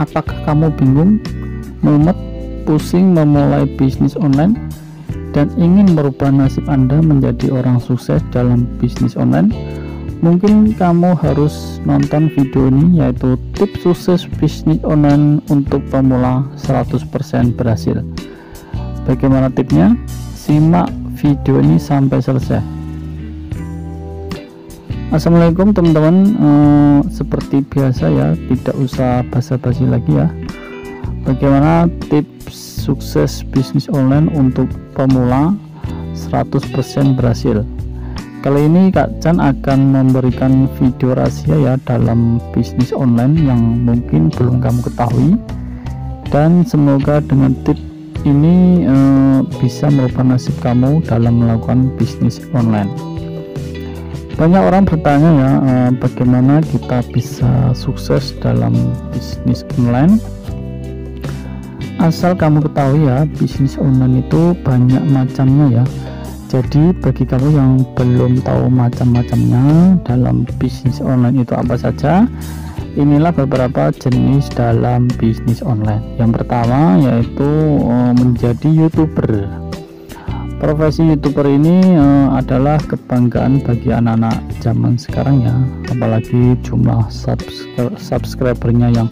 Apakah kamu bingung, mumet, pusing memulai bisnis online dan ingin merubah nasib Anda menjadi orang sukses dalam bisnis online? Mungkin kamu harus nonton video ini, yaitu tips sukses bisnis online untuk pemula 100% berhasil. Bagaimana tipsnya? Simak video ini sampai selesai. Assalamualaikum teman-teman, seperti biasa ya, tidak usah basa-basi lagi ya. Bagaimana tips sukses bisnis online untuk pemula 100% berhasil? Kali ini Kak Chan akan memberikan video rahasia ya dalam bisnis online yang mungkin belum kamu ketahui, dan semoga dengan tips ini bisa merubah nasib kamu dalam melakukan bisnis online. Banyak orang bertanya ya, bagaimana kita bisa sukses dalam bisnis online. Asal kamu ketahui ya, bisnis online itu banyak macamnya ya. Jadi bagi kamu yang belum tahu macam-macamnya dalam bisnis online itu apa saja, inilah beberapa jenis dalam bisnis online. Yang pertama yaitu menjadi YouTuber. Profesi YouTuber ini adalah kebanggaan bagi anak-anak zaman sekarang ya, apalagi jumlah subscribernya yang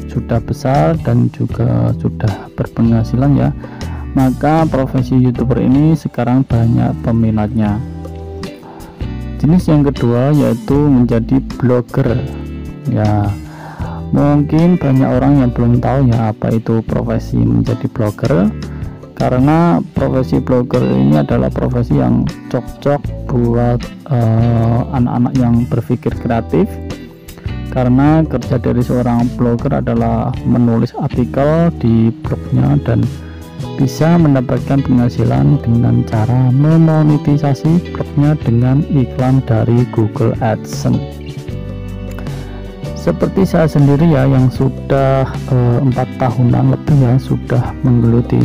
sudah besar dan juga sudah berpenghasilan ya. Maka profesi YouTuber ini sekarang banyak peminatnya. Jenis yang kedua yaitu menjadi blogger ya. Mungkin banyak orang yang belum tahu ya apa itu profesi menjadi blogger, karena profesi blogger ini adalah profesi yang cocok buat anak-anak yang berpikir kreatif, karena kerja dari seorang blogger adalah menulis artikel di blognya dan bisa mendapatkan penghasilan dengan cara memonetisasi blognya dengan iklan dari Google AdSense. Seperti saya sendiri ya, yang sudah 4 tahunan lebih ya sudah menggeluti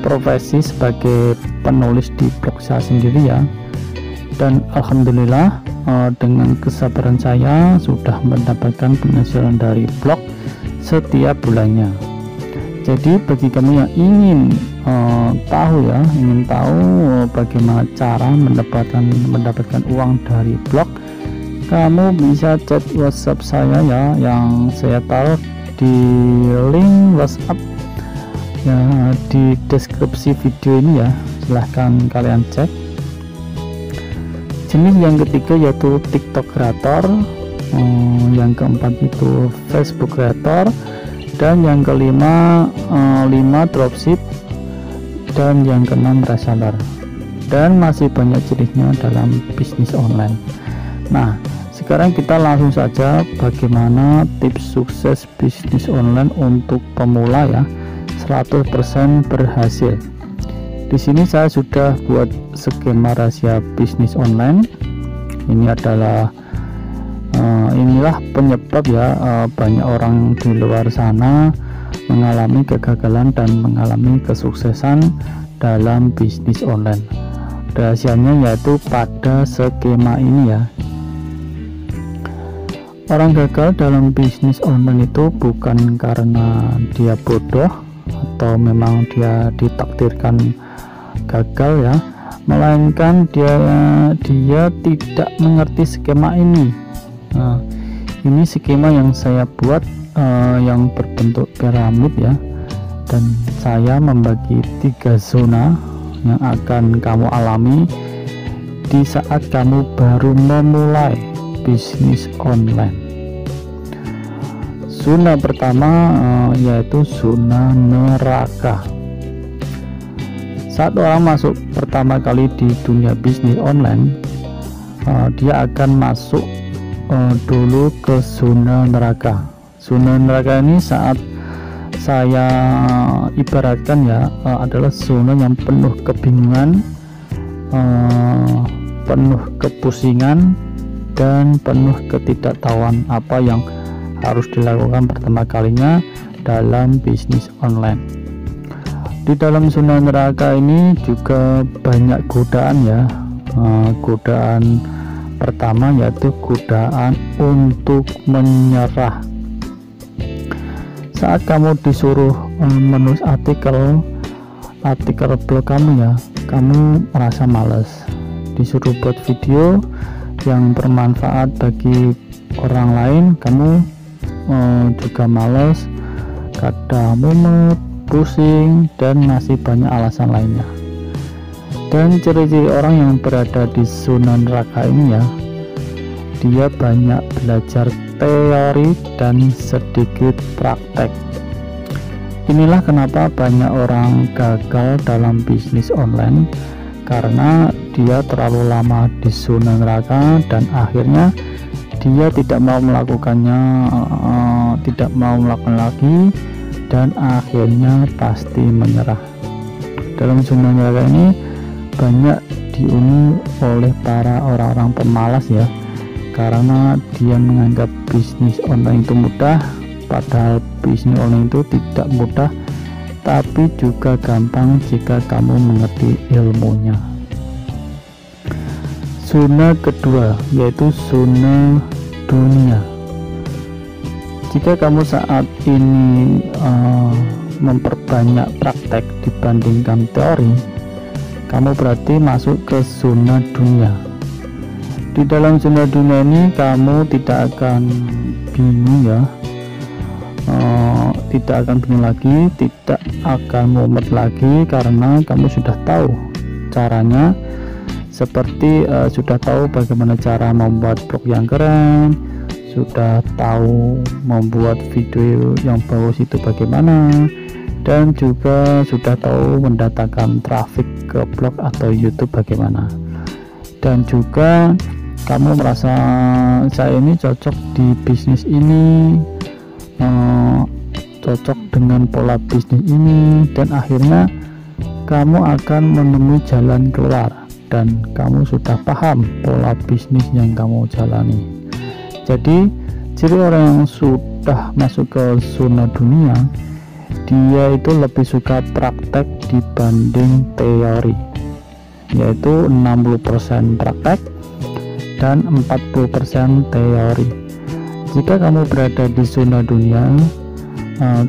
profesi sebagai penulis di blog saya sendiri ya, dan alhamdulillah dengan kesabaran saya sudah mendapatkan penghasilan dari blog setiap bulannya. Jadi bagi kamu yang ingin tahu bagaimana cara mendapatkan uang dari blog, kamu bisa chat WhatsApp saya ya, yang saya taruh di link WhatsApp ya di deskripsi video ini ya, silahkan kalian cek. Jenis yang ketiga yaitu TikTok creator, yang keempat itu Facebook creator, dan yang kelima 5 dropship, dan yang keenam reseller. Dan masih banyak jenisnya dalam bisnis online. Nah, sekarang kita langsung saja bagaimana tips sukses bisnis online untuk pemula ya, 100% berhasil. Di sini saya sudah buat skema rahasia bisnis online. Ini adalah inilah penyebab ya banyak orang di luar sana mengalami kegagalan dan mengalami kesuksesan dalam bisnis online. Rahasianya yaitu pada skema ini ya. Orang gagal dalam bisnis online itu bukan karena dia bodoh atau memang dia ditakdirkan gagal ya, melainkan dia tidak mengerti skema ini. Nah, ini skema yang saya buat yang berbentuk piramid ya, dan saya membagi 3 zona yang akan kamu alami di saat kamu baru memulai bisnis online. Zona pertama yaitu zona neraka. Saat orang masuk pertama kali di dunia bisnis online, dia akan masuk dulu ke zona neraka. Zona neraka ini saat saya ibaratkan ya adalah zona yang penuh kebingungan, penuh kepusingan, dan penuh ketidaktahuan apa yang harus dilakukan pertama kalinya dalam bisnis online. Di dalam zona neraka ini juga banyak godaan ya. Godaan pertama yaitu godaan untuk menyerah. saat kamu disuruh menulis artikel blog kamu ya, kamu merasa males. Disuruh buat video yang bermanfaat bagi orang lain, kamu juga males, kadang mumet, pusing, dan masih banyak alasan lainnya. Dan ciri-ciri orang yang berada di zona neraka ini ya, dia banyak belajar teori dan sedikit praktek. Inilah kenapa banyak orang gagal dalam bisnis online, karena dia terlalu lama di zona neraka dan akhirnya dia tidak mau melakukannya, tidak mau melakukan lagi, dan akhirnya pasti menyerah. Dalam zona neraka ini banyak dihuni oleh para orang-orang pemalas ya, karena dia menganggap bisnis online itu mudah, padahal bisnis online itu tidak mudah, tapi juga gampang jika kamu mengerti ilmunya. Zona kedua yaitu zona dunia. Jika kamu saat ini memperbanyak praktek dibandingkan teori, kamu berarti masuk ke zona dunia. Di dalam zona dunia ini kamu tidak akan bingung ya, tidak akan bingung lagi, tidak akan mumet lagi, karena kamu sudah tahu caranya. Seperti sudah tahu bagaimana cara membuat blog yang keren, sudah tahu membuat video yang bagus itu bagaimana, dan juga sudah tahu mendatangkan traffic ke blog atau YouTube bagaimana. Dan juga kamu merasa saya ini cocok di bisnis ini, cocok dengan pola bisnis ini, dan akhirnya kamu akan menemui jalan keluar dan kamu sudah paham pola bisnis yang kamu jalani. Jadi ciri orang yang sudah masuk ke zona dunia, dia itu lebih suka praktek dibanding teori, yaitu 60% praktek dan 40% teori. Jika kamu berada di zona dunia,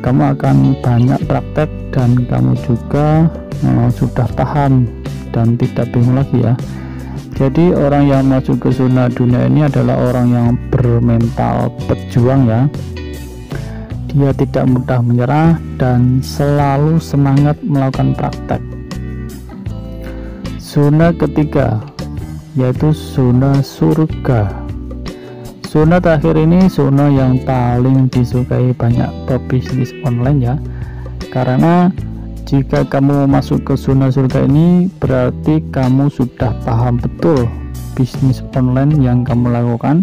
kamu akan banyak praktek dan kamu juga sudah paham dan tidak bingung lagi ya. Jadi orang yang masuk ke zona dunia ini adalah orang yang bermental pejuang ya. Dia tidak mudah menyerah dan selalu semangat melakukan praktek. Zona ketiga yaitu zona surga. Zona terakhir ini zona yang paling disukai banyak pebisnis online ya, karena jika kamu masuk ke zona surga ini berarti kamu sudah paham betul bisnis online yang kamu lakukan.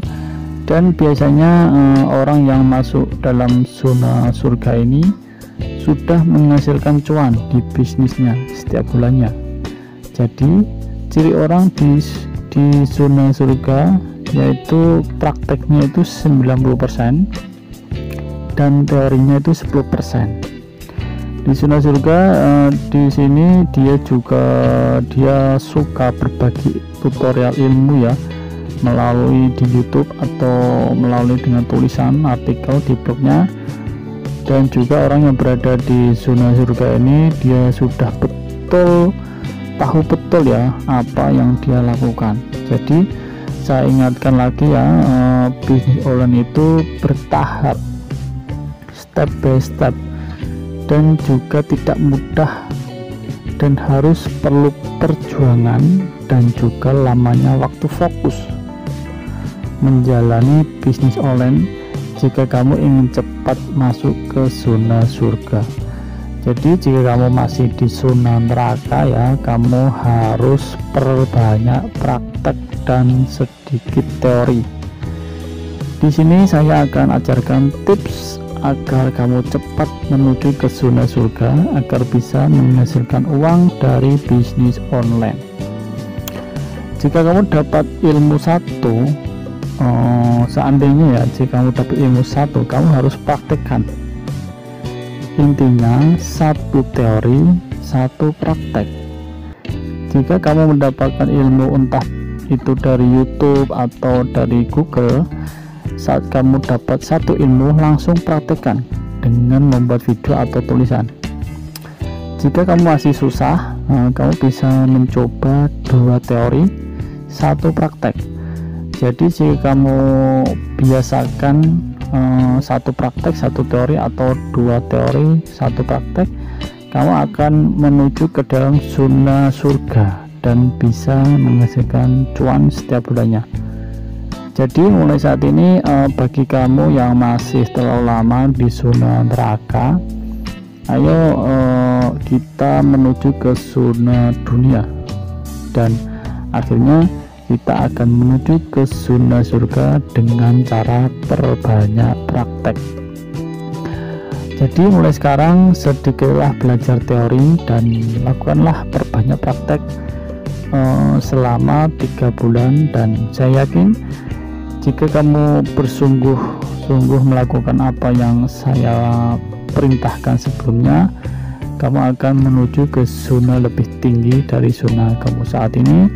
Dan biasanya orang yang masuk dalam zona surga ini sudah menghasilkan cuan di bisnisnya setiap bulannya. Jadi ciri orang di zona surga yaitu prakteknya itu 90% dan teorinya itu 10%. Di zona surga di sini dia suka berbagi tutorial ilmu ya, melalui di YouTube atau melalui dengan tulisan artikel di blognya. Dan juga orang yang berada di zona surga ini dia sudah tahu betul ya apa yang dia lakukan. Jadi saya ingatkan lagi ya, bisnis online itu bertahap, step by step, dan juga tidak mudah dan harus perlu perjuangan dan juga lamanya waktu fokus menjalani bisnis online jika kamu ingin cepat masuk ke zona surga. Jadi jika kamu masih di zona neraka ya, kamu harus perbanyak praktek dan sedikit teori. Di sini saya akan ajarkan tips agar kamu cepat menuju ke zona surga agar bisa menghasilkan uang dari bisnis online. Jika kamu dapat ilmu satu, seandainya ya, jika kamu dapat ilmu satu, kamu harus praktekkan. Intinya satu teori, satu praktek. Jika kamu mendapatkan ilmu entah itu dari YouTube atau dari Google, saat kamu dapat satu ilmu langsung praktekkan dengan membuat video atau tulisan. Jika kamu masih susah, kamu bisa mencoba 2 teori 1 praktek. Jadi jika kamu biasakan 1 praktek 1 teori atau 2 teori 1 praktek, kamu akan menuju ke dalam zona surga dan bisa menghasilkan cuan setiap bulannya. Jadi mulai saat ini bagi kamu yang masih terlalu lama di zona neraka, ayo kita menuju ke zona dunia, dan akhirnya kita akan menuju ke zona surga dengan cara perbanyak praktek. Jadi mulai sekarang sedikitlah belajar teori dan lakukanlah perbanyak praktek selama 3 bulan, dan saya yakin jika kamu bersungguh-sungguh melakukan apa yang saya perintahkan sebelumnya, kamu akan menuju ke zona lebih tinggi dari zona kamu saat ini,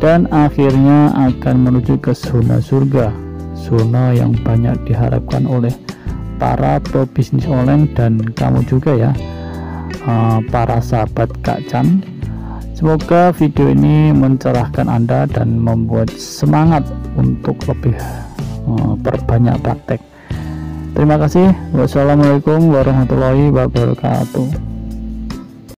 dan akhirnya akan menuju ke zona surga, zona yang banyak diharapkan oleh para pebisnis online dan kamu juga ya, para sahabat Kak Chan. Semoga video ini mencerahkan Anda dan membuat semangat untuk lebih perbanyak praktek. Terima kasih. Wassalamualaikum warahmatullahi wabarakatuh.